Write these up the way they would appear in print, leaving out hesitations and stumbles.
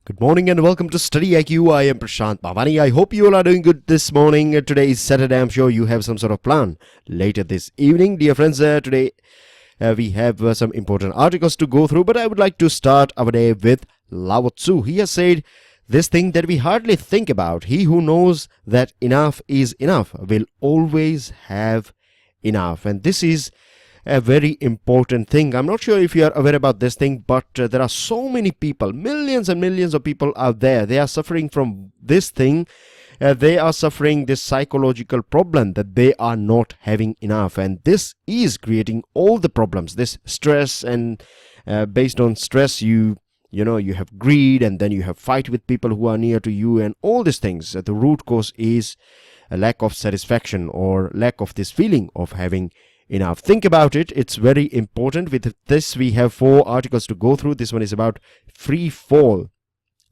Good morning and welcome to StudyIQ. I am Prashant Bhavani. I hope you all are doing good this morning. Today is Saturday. I'm sure you have some sort of plan later this evening. Dear friends, today we have some important articles to go through, but I would like to start our day with Lao Tzu. He has said this thing that we hardly think about. He who knows that enough is enough will always have enough. And this is a very important thing. I'm not sure if you are aware about this thing, but there are so many people, millions and millions of people out there. They are suffering from this thing. They are suffering this psychological problem that they are not having enough, and this is creating all the problems. This stress, and based on stress, you have greed, and then you have fight with people who are near to you, and all these things. The root cause is a lack of satisfaction or lack of this feeling of having enough. Think about it. It's very important. With this, we have 4 articles to go through. This one is about free fall.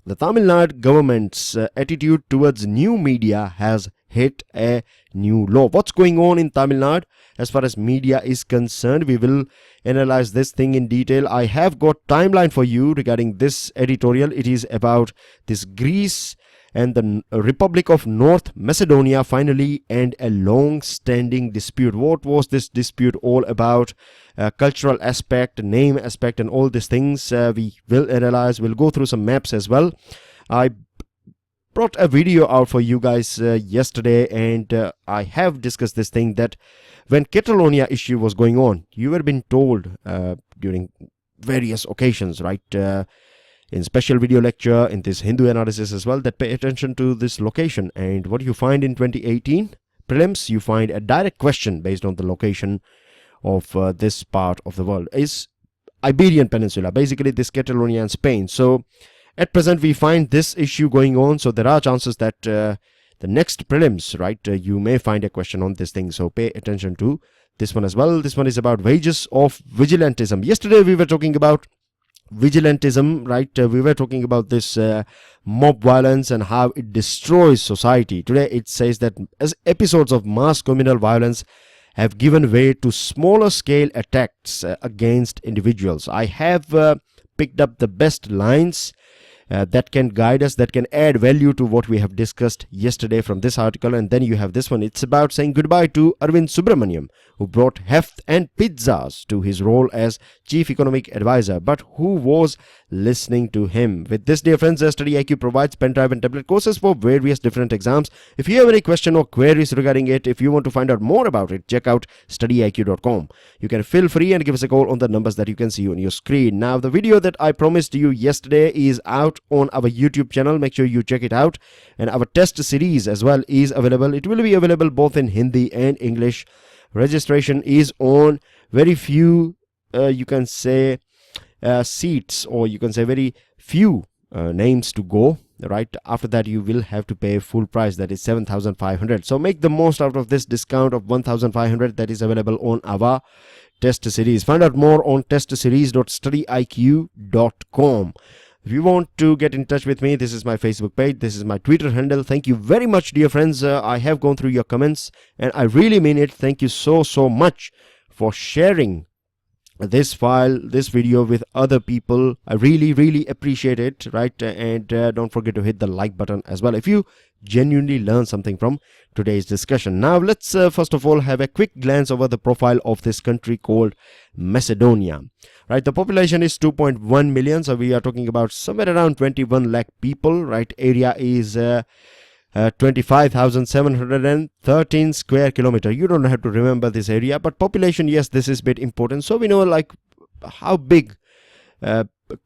The Tamil Nadu government's attitude towards new media has hit a new low. What's going on in Tamil Nadu as far as media is concerned? We will analyze this thing in detail. I have got timeline for you regarding this editorial. It is about this Greece and the Republic of North Macedonia finally end a long-standing dispute. What was this dispute all about? Cultural aspect, name aspect, and all these things we will analyze. We'll go through some maps as well. I brought a video out for you guys yesterday, and I have discussed this thing that when Catalonia issue was going on, you were being told during various occasions, right? In special video lecture, in this Hindu analysis as well, that pay attention to this location. And what you find in 2018 prelims, you find a direct question based on the location of this part of the world is Iberian Peninsula, basically this Catalonia and Spain. So at present we find this issue going on, so there are chances that the next prelims, right, you may find a question on this thing. So pay attention to this one as well. This one is about wages of vigilantism. Yesterday we were talking about vigilantism, right? We were talking about this mob violence and how it destroys society. Today it says that as episodes of mass communal violence have given way to smaller scale attacks against individuals. I have picked up the best lines that can guide us, that can add value to what we have discussed yesterday from this article. And then you have this one. It's about saying goodbye to Arvind Subramaniam, who brought heft and pizzas to his role as chief economic advisor, but who was listening to him? With this, dear friends, StudyIQ provides pen drive and tablet courses for various different exams. If you have any question or queries regarding it, if you want to find out more about it, check out StudyIQ.com. You can feel free and give us a call on the numbers that you can see on your screen. Now, the video that I promised you yesterday is out on our YouTube channel. Make sure you check it out. And our test series as well is available. It will be available both in Hindi and English. Registration is on. Very few, you can say, seats, or you can say very few names to go. Right after that, you will have to pay full price, that is 7,500. So make the most out of this discount of 1,500 that is available on our test series. Find out more on testseries.studyiq.com. If you want to get in touch with me, this is my Facebook page, this is my Twitter handle. Thank you very much, dear friends. I have gone through your comments and I really mean it. Thank you so much for sharing this file, this video with other people. I really appreciate it, right? And don't forget to hit the like button as well if you genuinely learn something from today's discussion. Now let's first of all have a quick glance over the profile of this country called Macedonia. Right, the population is 2.1 million, so we are talking about somewhere around 21 lakh people. Right, area is 25,713 square kilometer. You don't have to remember this area, but population, yes, this is a bit important, so we know like how big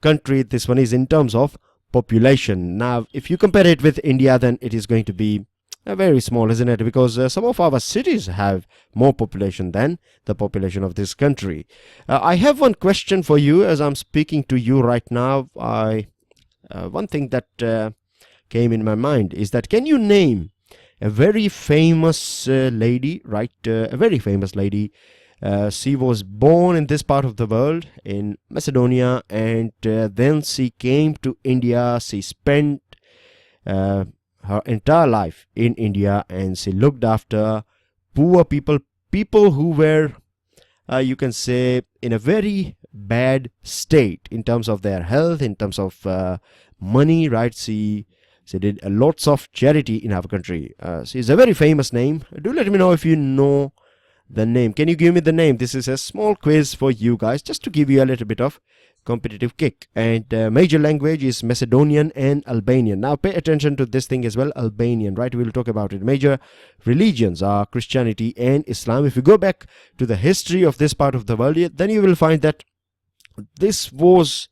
country this one is in terms of population. Now if you compare it with India, then it is going to be very small, isn't it? Because some of our cities have more population than the population of this country. I have one question for you as I'm speaking to you right now. One thing that came in my mind is that, can you name a very famous lady, right? A very famous lady. She was born in this part of the world, in Macedonia, and then she came to India. She spent her entire life in India, and she looked after poor people, people who were, you can say, in a very bad state in terms of their health, in terms of money, right? She did lots of charity in our country. She's a very famous name. Do let me know if you know the name. Can you give me the name? This is a small quiz for you guys, just to give you a little bit of competitive kick. And major language is Macedonian and Albanian. Now pay attention to this thing as well, Albanian, right? We'll talk about it. Major religions are Christianity and Islam. If you go back to the history of this part of the world, then you will find that this was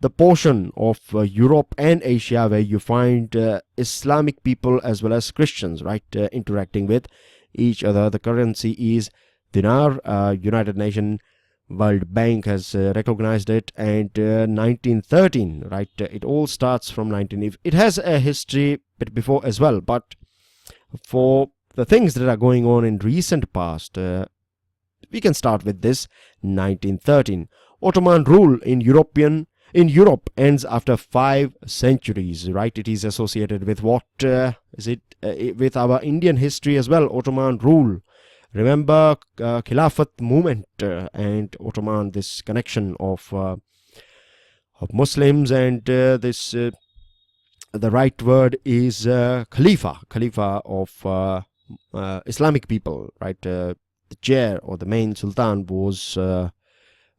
the portion of Europe and Asia where you find Islamic people as well as Christians, right, interacting with each other. The currency is dinar. United Nations World Bank has recognized it, and 1913, right? It all starts from 19. It has a history bit before as well, but for the things that are going on in recent past, we can start with this 1913. Ottoman rule in Europe ends after 5 centuries, right? It is associated with what is it with our Indian history as well. Ottoman rule. Remember Khilafat movement and Ottoman, this connection of Muslims, and this the right word is Khalifa of Islamic people, right? The chair or the main sultan was the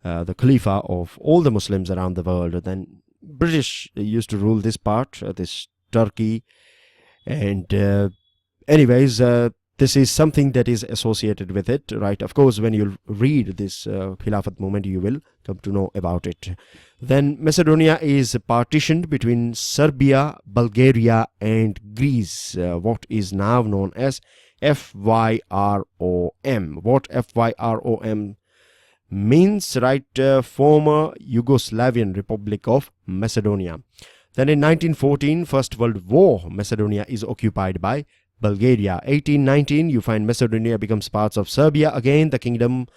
Khalifa of all the Muslims around the world. Then British used to rule this part, this Turkey, and anyways, this is something that is associated with it, right? Of course, when you read this Khilafat movement, you will come to know about it. Then Macedonia is partitioned between Serbia, Bulgaria, and Greece, what is now known as FYROM. What FYROM means, right? Former Yugoslavian Republic of Macedonia. Then in 1914, First World War, Macedonia is occupied by Bulgaria. 1819, you find Macedonia becomes parts of Serbia. Again, the Kingdom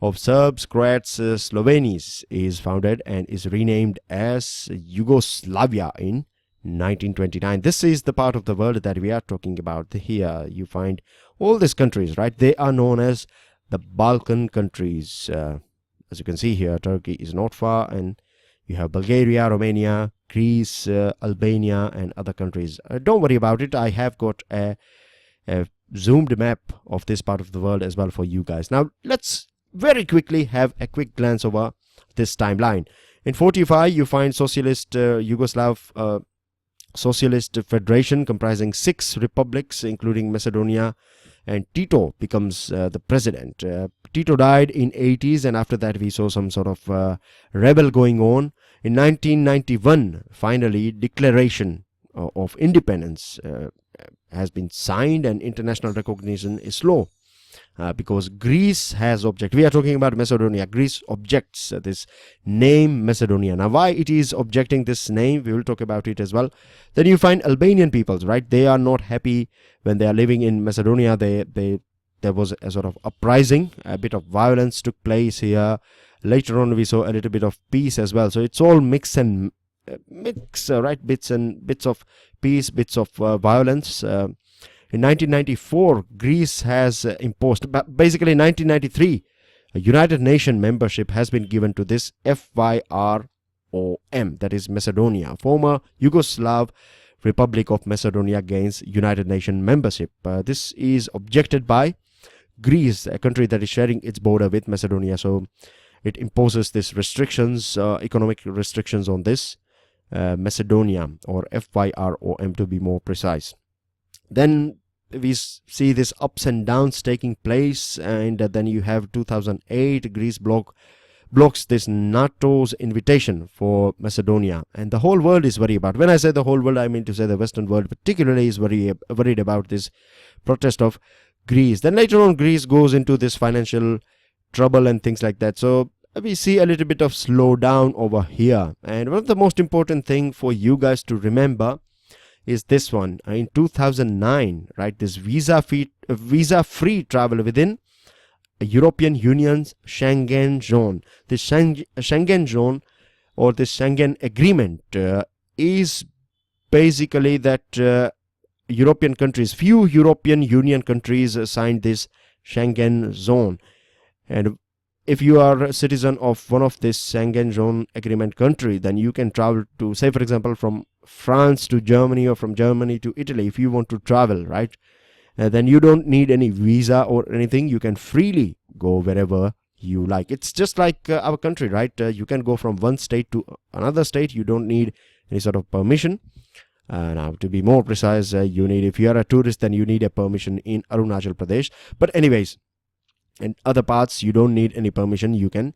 of Serbs, Croats, Slovenes is founded and is renamed as Yugoslavia in 1929. This is the part of the world that we are talking about. Here you find all these countries, right? They are known as the Balkan countries. As you can see here, Turkey is not far, and you have Bulgaria, Romania, Greece, Albania, and other countries. Don't worry about it. I have got a zoomed map of this part of the world as well for you guys. Now, let's very quickly have a quick glance over this timeline. In 45, you find Socialist Yugoslav Socialist Federation comprising 6 republics, including Macedonia, and Tito becomes the president. Tito died in 80s, and after that we saw some sort of rebel going on. In 1991, finally, Declaration of Independence has been signed, and international recognition is slow because Greece has objected. We are talking about Macedonia. Greece objects this name Macedonia. Now, why it is objecting this name, we will talk about it as well. Then you find Albanian peoples, right? They are not happy when they are living in Macedonia. There was a sort of uprising, a bit of violence took place here. Later on, we saw a little bit of peace as well. So it's all right? Bits of peace, bits of violence. In 1994, Greece has imposed, basically in 1993, a United Nations membership has been given to this FYROM, that is Macedonia. Former Yugoslav Republic of Macedonia gains United Nations membership. This is objected by Greece, a country that is sharing its border with Macedonia. So it imposes these restrictions, economic restrictions on this Macedonia, or FYROM to be more precise. Then we see this ups and downs taking place, and then you have 2008, Greece blocks this NATO's invitation for Macedonia, and the whole world is worried about. When I say the whole world, I mean to say the Western world particularly is worried about this protest of Greece. Then later on, Greece goes into this financial trouble and things like that. So we see a little bit of slowdown over here. And one of the most important thing for you guys to remember is this one. In 2009, right, this visa-free travel within European Union's Schengen zone. The Schengen zone, or the Schengen Agreement, is basically that European countries, few European Union countries signed this Schengen zone. And if you are a citizen of one of this Schengen zone agreement country, then you can travel to, say for example, from France to Germany or from Germany to Italy, if you want to travel, right, then you don't need any visa or anything. You can freely go wherever you like. It's just like our country, right? You can go from one state to another state. You don't need any sort of permission. Now, to be more precise, if you are a tourist, then you need a permission in Arunachal Pradesh. But anyways, in other parts, you don't need any permission. You can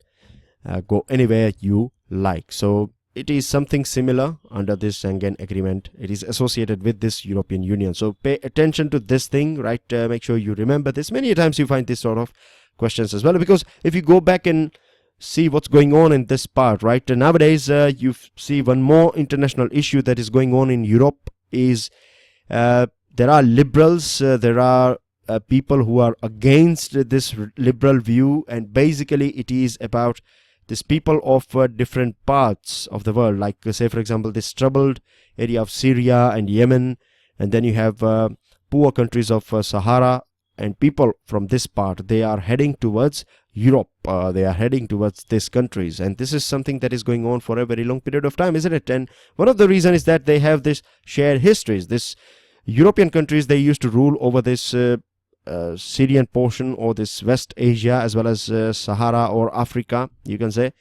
go anywhere you like. So it is something similar under this Schengen Agreement. It is associated with this European Union. So pay attention to this thing, right? Make sure you remember this. Many times you find this sort of questions as well, because if you go back and see what's going on in this part, right? Nowadays, you see one more international issue that is going on in Europe is there are liberals, there are people who are against this liberal view, and basically it is about these people of different parts of the world, like say for example this troubled area of Syria and Yemen, and then you have poor countries of Sahara, and people from this part, they are heading towards Europe, they are heading towards these countries, and this is something that is going on for a very long period of time, isn't it? And one of the reasons is that they have this shared histories. This European countries, they used to rule over this Syrian portion or this West Asia as well as Sahara or Africa, you can say.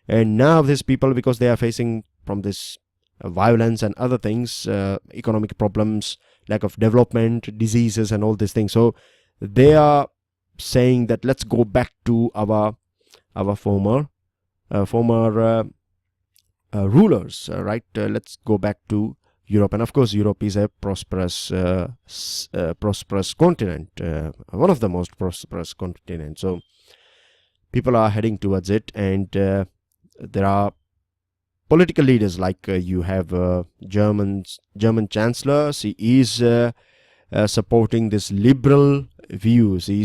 And now these people, because they are facing from this violence and other things, economic problems, lack of development, diseases and all these things, so they are saying that let's go back to our former rulers, right? Let's go back to Europe. And of course Europe is a prosperous continent, one of the most prosperous continents, so people are heading towards it. And there are political leaders, like you have German Chancellor. She is supporting this liberal views. She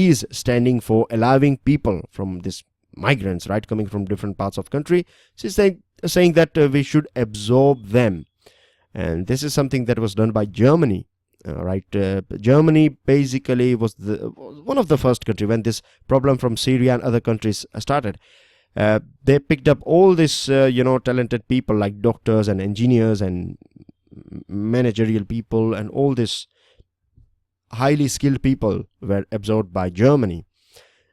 is standing for allowing people from this migrants, right, coming from different parts of country. She's saying that we should absorb them, and this is something that was done by Germany, right? Germany basically was one of the first country when this problem from Syria and other countries started. They picked up all this talented people like doctors and engineers and managerial people, and all this highly skilled people were absorbed by Germany.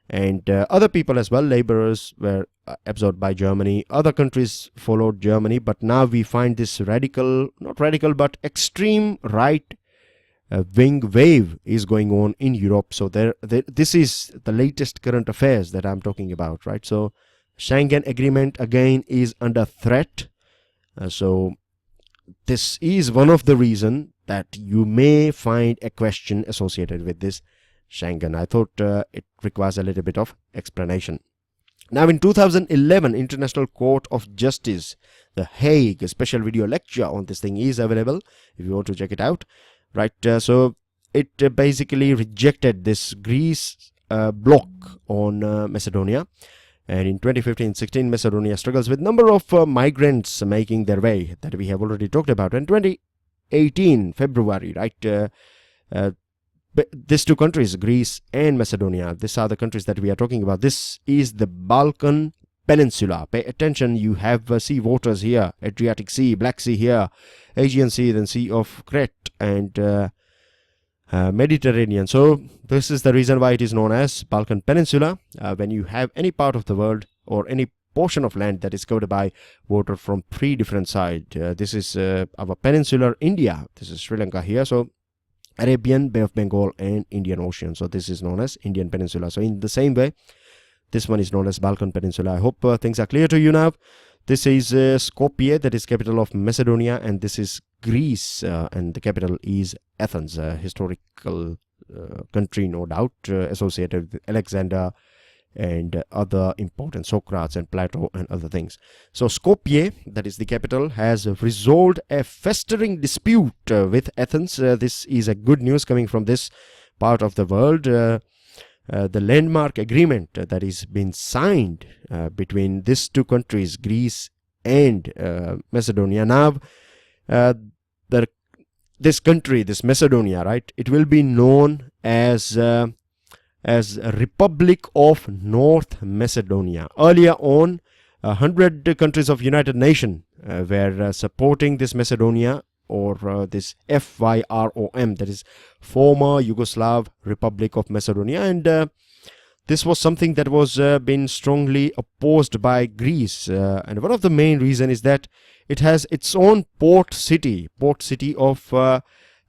And other people as well, laborers, were absorbed by Germany. Other countries followed Germany, but now we find this not radical, but extreme right wing wave is going on in Europe. So this is the latest current affairs that I'm talking about, right? So Schengen Agreement again is under threat. So this is one of the reasons that you may find a question associated with this Schengen. I thought it requires a little bit of explanation. Now in 2011, International Court of Justice, The Hague, a special video lecture on this thing is available if you want to check it out, right? So it basically rejected this Greece block on Macedonia. And in 2015-16, Macedonia struggles with number of migrants making their way that we have already talked about. And 2018 February, right? These two countries, Greece and Macedonia, these are the countries that we are talking about. This is the Balkan Peninsula. Pay attention, you have sea waters here, Adriatic Sea, Black Sea here, Aegean Sea, then Sea of Crete, and Mediterranean. So this is the reason why it is known as Balkan Peninsula. When you have any part of the world or any portion of land that is covered by water from three different sides. This is our peninsular India. This is Sri Lanka here. So Arabian, Bay of Bengal and Indian Ocean. So this is known as Indian Peninsula. So in the same way, this one is known as Balkan Peninsula. I hope things are clear to you now. This is Skopje, that is capital of Macedonia, and this is Greece, and the capital is Athens, a historical country, no doubt, associated with Alexander and other important Socrates and Plato and other things. So Skopje, that is the capital, has resolved a festering dispute with Athens. This is a good news coming from this part of the world. The landmark agreement that is been signed between these two countries, Greece and Macedonia. Now, this country, this Macedonia, right, it will be known as Republic of North Macedonia. Earlier on, 100 countries of United Nations were supporting this Macedonia, or this FYROM, that is former Yugoslav Republic of Macedonia, and this was something that was been strongly opposed by Greece, and one of the main reason is that it has its own port city of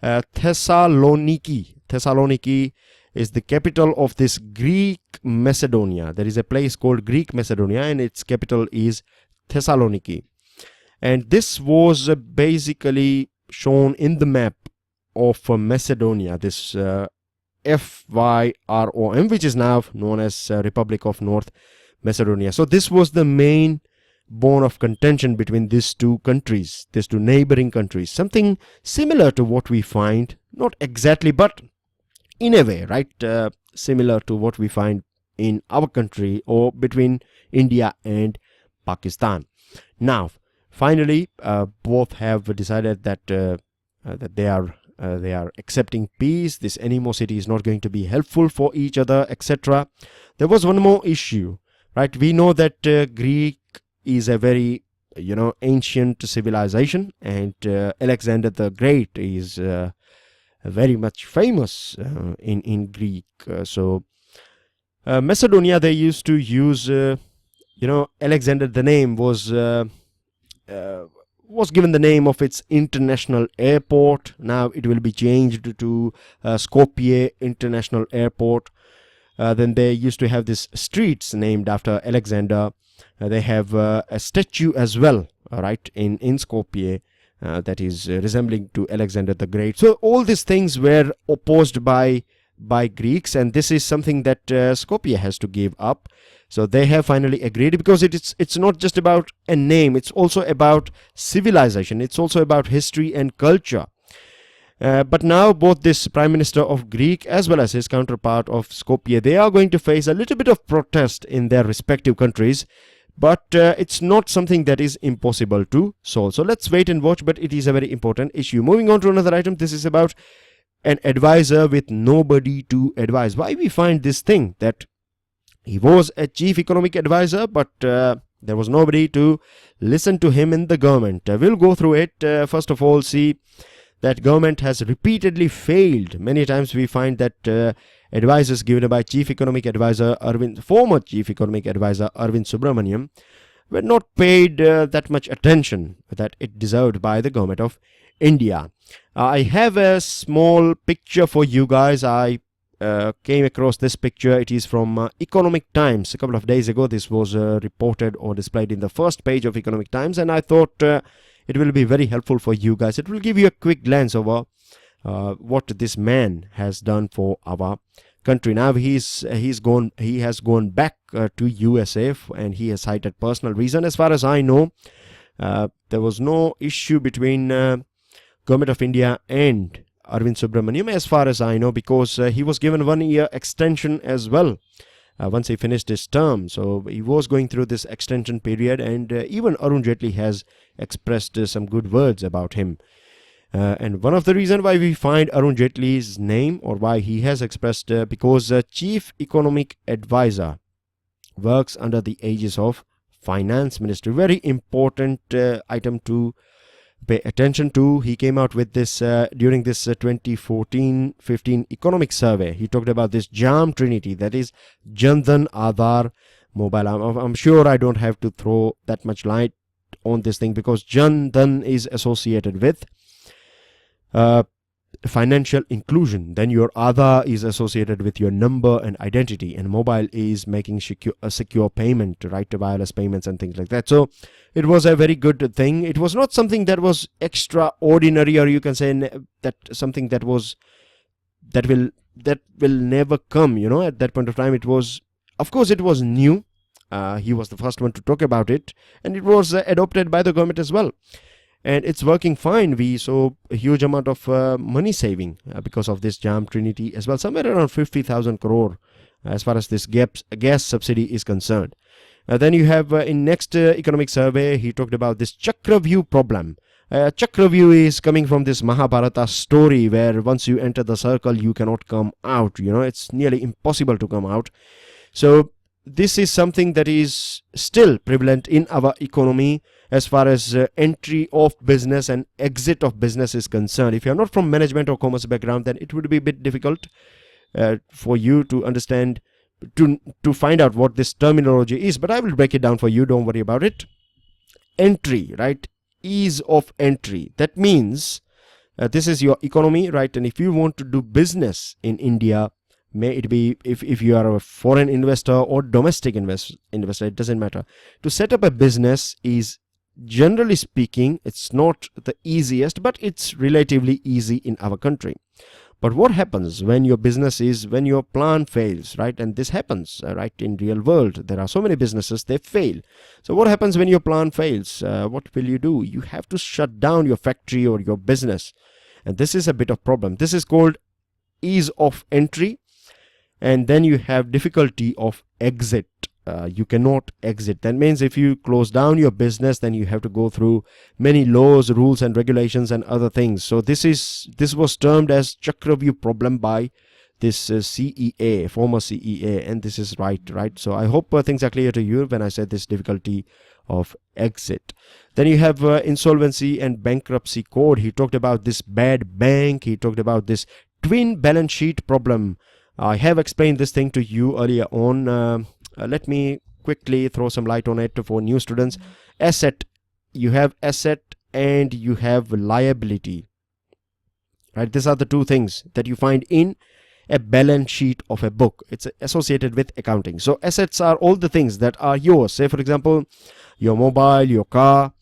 Thessaloniki. Thessaloniki is the capital of this Greek Macedonia. There is a place called Greek Macedonia, and its capital is Thessaloniki. And this was basically shown in the map of Macedonia, this FYROM, which is now known as Republic of North Macedonia. So this was the main bone of contention between these two countries, these two neighboring countries. Something similar to what we find, not exactly, but in a way, right? Similar to what we find in our country, or between India and Pakistan. Now, finally, both have decided that that they are accepting peace. This animosity is not going to be helpful for each other, etc. There was one more issue, right? We know that Greek is a very ancient civilization, and Alexander the Great is very much famous in Greek. So Macedonia, they used to use Alexander, the name was given the name of its international airport. Now it will be changed to Skopje International Airport. Then they used to have these streets named after Alexander. They have a statue as well, right, in Skopje, that is resembling to Alexander the Great. So all these things were opposed by Greeks, and this is something that Skopje has to give up. So they have finally agreed, because it's not just about a name, it's also about civilization, it's also about history and culture. But now both this Prime Minister of Greek as well as his counterpart of Skopje, they are going to face a little bit of protest in their respective countries, but it's not something that is impossible to solve. So let's wait and watch, but it is a very important issue. Moving on to another item, this is about an advisor with nobody to advise. Why we find this thing, that he was a chief economic advisor, but there was nobody to listen to him in the government. We'll go through it. First of all, see that government has repeatedly failed. Many times we find that advices given by former Chief Economic Advisor Arvind Subramaniam were not paid that much attention that it deserved by the government of India. I have a small picture for you guys. I came across this picture. It is from Economic Times. A couple of days ago, this was reported or displayed in the first page of Economic Times, and I thought it will be very helpful for you guys. It will give you a quick glance over what this man has done for our country. Now he has gone back to USA, and he has cited personal reason. As far as I know, there was no issue between Government of India and Arvind Subramaniam, as far as I know, because he was given 1 year extension as well once he finished his term. So he was going through this extension period, and even Arun Jaitley has expressed some good words about him. And one of the reasons why we find Arun Jaitley's name, or why he has expressed, because Chief Economic Advisor works under the aegis of Finance Ministry. Very important item to pay attention to. He came out with this during this 2014-15 economic survey. He talked about this JAM Trinity, that is Jan Dhan, Aadhaar, Mobile. I'm sure I don't have to throw that much light on this thing, because Jan Dhan is associated with financial inclusion. Then your Aadhaar is associated with your number and identity, and mobile is making a secure payment, right, to wireless payments and things like that. So it was a very good thing. It was not something that was extraordinary, or you can say that something that will never come, at that point of time. It was, of course, it was new. He was the first one to talk about it, and it was adopted by the government as well. And it's working fine. We saw a huge amount of money saving because of this JAM Trinity as well, somewhere around 50,000 crore as far as this gas subsidy is concerned. Then you have in next economic survey, he talked about this Chakravyu problem. Chakravyu is coming from this Mahabharata story, where once you enter the circle, you cannot come out. It's nearly impossible to come out. So this is something that is still prevalent in our economy as far as entry of business and exit of business is concerned. If you're not from management or commerce background, then it would be a bit difficult for you to understand, to find out what this terminology is, but I will break it down for you, don't worry about it. Entry, right? Ease of entry. That means this is your economy, right? And if you want to do business in India, may it be if you are a foreign investor or domestic investor, it doesn't matter. To set up a business is, generally speaking, it's not the easiest, but it's relatively easy in our country. But what happens when your business is, when your plan fails, right? And this happens, right, in real world. There are so many businesses, they fail. So what happens when your plan fails? What will you do? You have to shut down your factory or your business. And this is a bit of problem. This is called ease of entry. And then you have difficulty of exit. You cannot exit. That means if you close down your business, then you have to go through many laws, rules and regulations and other things. So this was termed as Chakravyuh problem by this CEA, former CEA, and this is right. So I hope things are clear to you when I said this difficulty of exit. Then you have Insolvency and Bankruptcy Code. He talked about this bad bank. He talked about this twin balance sheet problem. I have explained this thing to you earlier on. Let me quickly throw some light on it for new students. Asset, you have asset and you have liability, right? These are the two things that you find in a balance sheet of a book. It's associated with accounting. So assets are all the things that are yours. Say for example, your mobile, your car,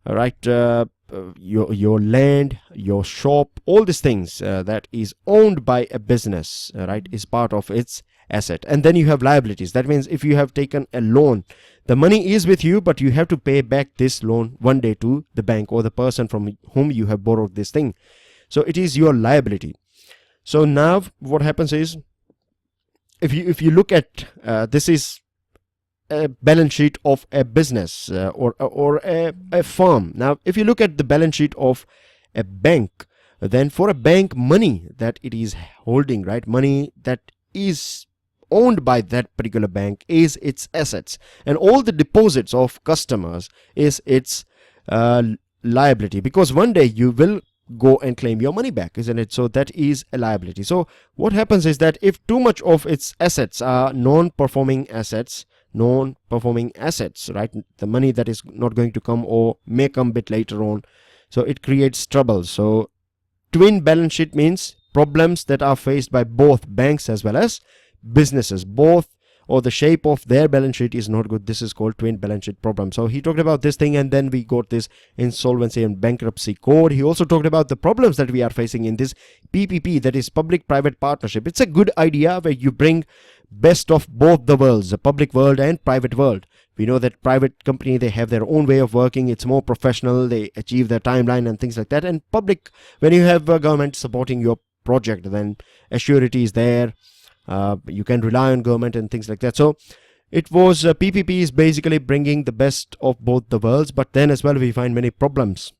right? Your land, your shop, all these things that is owned by a business, right, is part of its asset. And then you have liabilities. That means if you have taken a loan, the money is with you, but you have to pay back this loan one day to the bank or the person from whom you have borrowed this thing. So it is your liability. So now what happens is, if you look at this is a balance sheet of a business or a firm. Now if you look at the balance sheet of a bank, then for a bank, money that it is holding, right, money that is owned by that particular bank is its assets, and all the deposits of customers is its liability, because one day you will go and claim your money back, isn't it? So that is a liability. So what happens is that if too much of its assets are non-performing assets, right, the money that is not going to come or may come a bit later on, so it creates trouble. So twin balance sheet means problems that are faced by both banks as well as businesses. Both, or the shape of their balance sheet is not good. This is called twin balance sheet problem. So he talked about this thing, and then we got this Insolvency and Bankruptcy Code. He also talked about the problems that we are facing in this PPP, that is public-private partnership. It's a good idea where you bring best of both the worlds, the public world and private world. We know that private company, they have their own way of working. It's more professional. They achieve their timeline and things like that. And public, when you have government supporting your project, then assurity is there. You can rely on government and things like that. So it was PPP is basically bringing the best of both the worlds, but then as well we find many problems.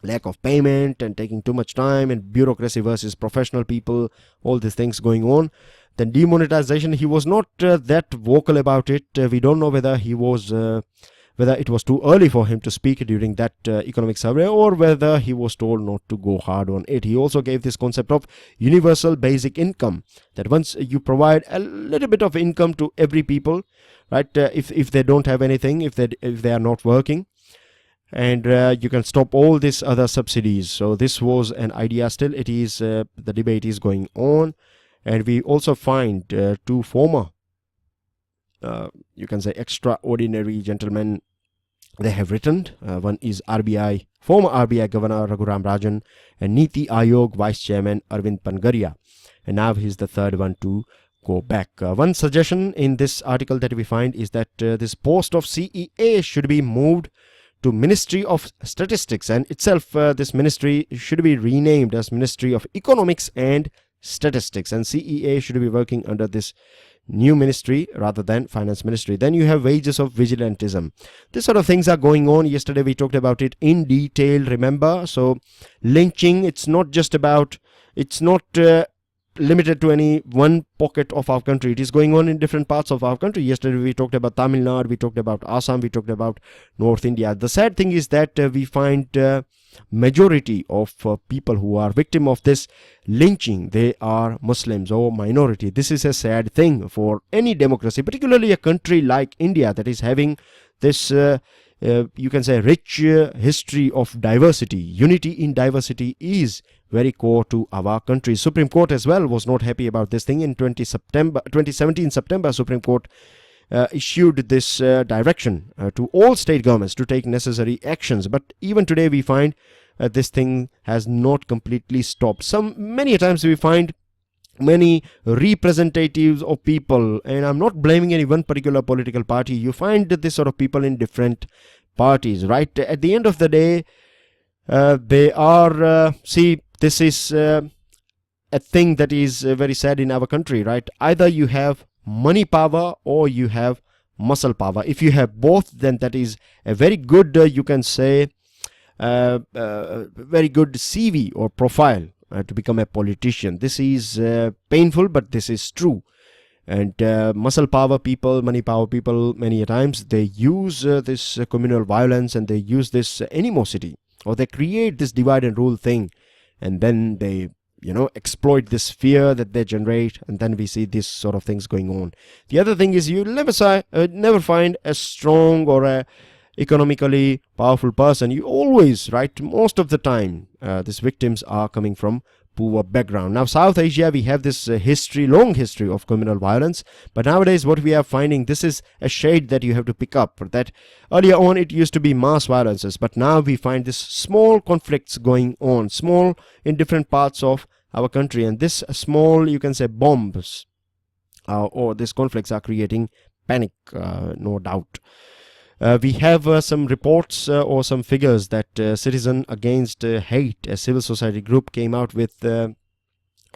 Lack of payment and taking too much time, and bureaucracy versus professional people, all these things going on. Then demonetization, he was not that vocal about it. We don't know whether he was whether it was too early for him to speak during that economic survey, or whether he was told not to go hard on it. He also gave this concept of universal basic income, that once you provide a little bit of income to every people, right, if they don't have anything, if they are not working, and you can stop all these other subsidies. So this was an idea. Still it is the debate is going on. And we also find two former you can say extraordinary gentlemen, they have written. One is former RBI Governor Raghuram Rajan, and Niti Aayog Vice Chairman Arvind Pangaria. And now he's the third one to go back. One suggestion in this article that we find is that this post of CEA should be moved to Ministry of Statistics, and itself this ministry should be renamed as Ministry of Economics and Statistics, and CEA should be working under this new ministry rather than finance ministry. Then you have wages of vigilantism. This sort of things are going on. Yesterday we talked about it in detail, remember? So lynching, it's not just about, it's not limited to any one pocket of our country. It is going on in different parts of our country. Yesterday we talked about Tamil Nadu, we talked about Assam, we talked about North India. The sad thing is that we find majority of people who are victim of this lynching, they are Muslims or minority. This is a sad thing for any democracy, particularly a country like India that is having this you can say rich history of diversity. Unity in diversity is very core to our country. Supreme Court as well was not happy about this thing. In 2017 September, Supreme Court issued this direction to all state governments to take necessary actions. But even today we find this thing has not completely stopped. Many times we find many representatives of people, and I'm not blaming any one particular political party. You find this sort of people in different parties, right? At the end of the day, they are this is a thing that is very sad in our country, right? Either you have money power or you have muscle power. If you have both, then that is a very good you can say very good CV or profile to become a politician. This is painful, but this is true. And muscle power people, money power people, many a times they use this communal violence, and they use this animosity, or they create this divide and rule thing, and then they exploit this fear that they generate, and then we see these sort of things going on. The other thing is, you'll never find a strong or a economically powerful person. You always, right, most of the time these victims are coming from poor background. Now South Asia, we have this long history of communal violence, but nowadays what we are finding, this is a shade that you have to pick up, that earlier on it used to be mass violences, but now we find this small conflicts going on, small in different parts of our country, and this small, you can say, bombs or these conflicts are creating panic, no doubt. We have some reports or some figures that Citizen Against Hate, a civil society group, came out with a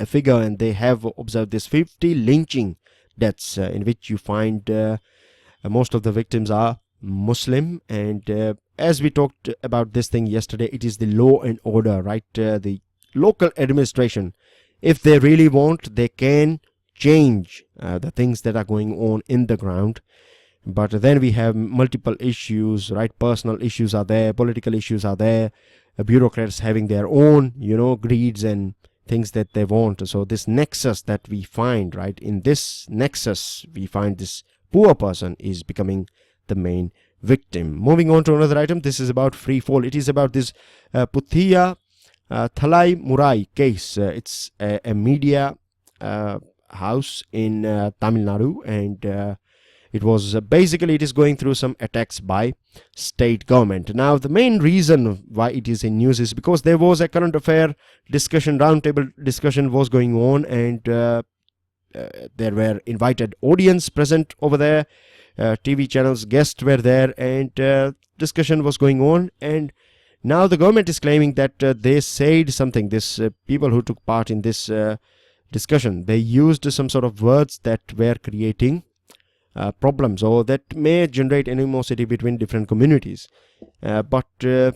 figure, and they have observed this 50 lynching deaths in which you find most of the victims are Muslim. And as we talked about this thing yesterday, it is the law and order, right? The local administration, if they really want, they can change the things that are going on in the ground. But then we have multiple issues, right? Personal issues are there, political issues are there, bureaucrats having their own, greeds and things that they want. So this nexus that we find, right? In this nexus, we find this poor person is becoming the main victim. Moving on to another item, this is about free fall. It is about this Puthia Thalai Murai case. It's a media house in Tamil Nadu, and it was basically it is going through some attacks by state government. Now the main reason why it is in news is because there was a current affair discussion, roundtable discussion was going on, and there were invited audience present over there, TV channels guests were there, and discussion was going on. And now the government is claiming that they said something, this people who took part in this discussion, they used some sort of words that were creating problems, or that may generate animosity between different communities. But the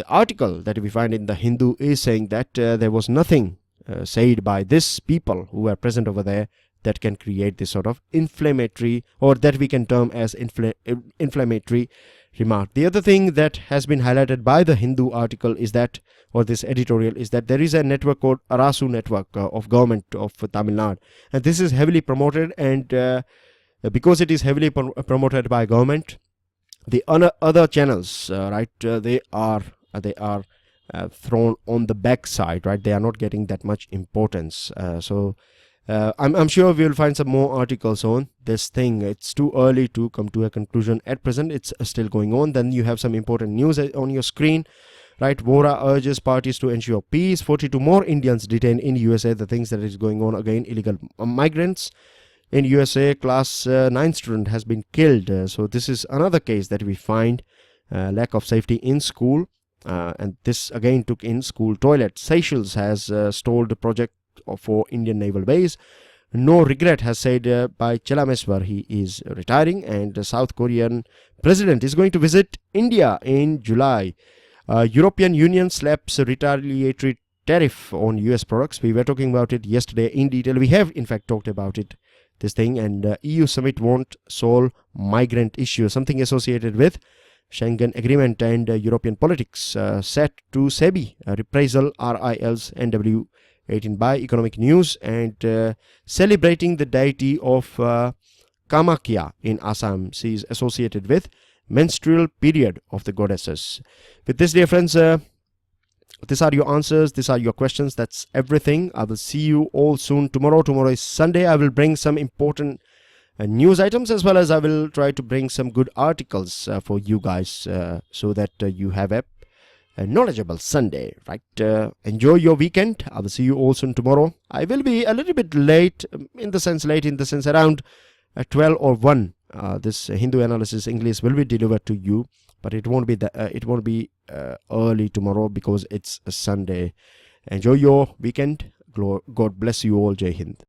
article that we find in the Hindu is saying that there was nothing said by these people who were present over there that can create this sort of inflammatory, or that we can term as inflammatory remark. The other thing that has been highlighted by the Hindu article is that, or this editorial, is that there is a network called Arasu network of government of Tamil Nadu, and this is heavily promoted, and because it is heavily promoted by government, the other channels, right, they are thrown on the backside, right? They are not getting that much importance. So I'm sure we will find some more articles on this thing. It's too early to come to a conclusion at present. It's still going on. Then you have some important news on your screen, right? Vora urges parties to ensure peace. 42 more Indians detained in USA. The things that is going on again, illegal migrants. In USA, class 9 student has been killed. So this is another case that we find lack of safety in school. And this again took in school toilets. Seychelles has stalled the project for Indian Naval Base. No regret has said by Chelameswar, he is retiring. And the South Korean president is going to visit India in July. European Union slaps retaliatory tariff on US products. We were talking about it yesterday in detail. We have in fact talked about it, this thing, and EU summit won't solve migrant issue, something associated with Schengen Agreement and European politics. Set to SEBI, reprisal RILs NW 18 by Economic News, and celebrating the deity of Kamakya in Assam. She is associated with menstrual period of the goddesses. With this, dear friends, these are your answers, these are your questions, that's everything. I will see you all soon tomorrow. Tomorrow is Sunday. I will bring some important news items, as well as I will try to bring some good articles for you guys, so that you have a knowledgeable Sunday, right? Enjoy your weekend. I will see you all soon tomorrow. I will be a little bit late in the sense around 12 or 1. This Hindu analysis English will be delivered to you, but it won't be early tomorrow because it's a Sunday. Enjoy your weekend. God bless you all. Jai Hind.